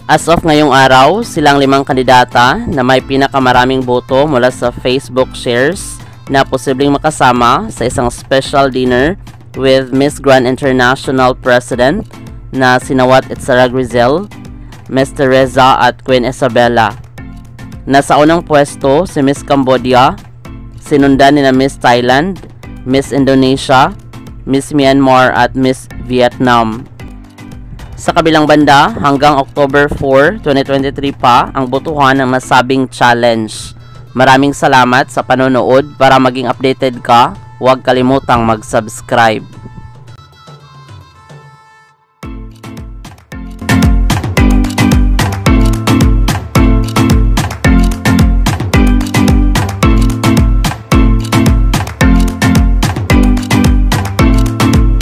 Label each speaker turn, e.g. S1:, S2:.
S1: As of ngayong araw, silang 5 kandidata na may pinakamaraming boto mula sa Facebook shares na posibleng makasama sa isang special dinner with Miss Grand International President na sina Wat Itzara Grizel, Miss Teresa at Queen Isabella. Nasa unang pwesto si Miss Cambodia, sinundan ni na Miss Thailand, Miss Indonesia, Miss Myanmar at Miss Vietnam. Sa kabilang banda, hanggang October 4, 2023 pa ang botohan ng nasabing challenge. Maraming salamat sa panonood. Para maging updated ka, huwag kalimutang mag-subscribe.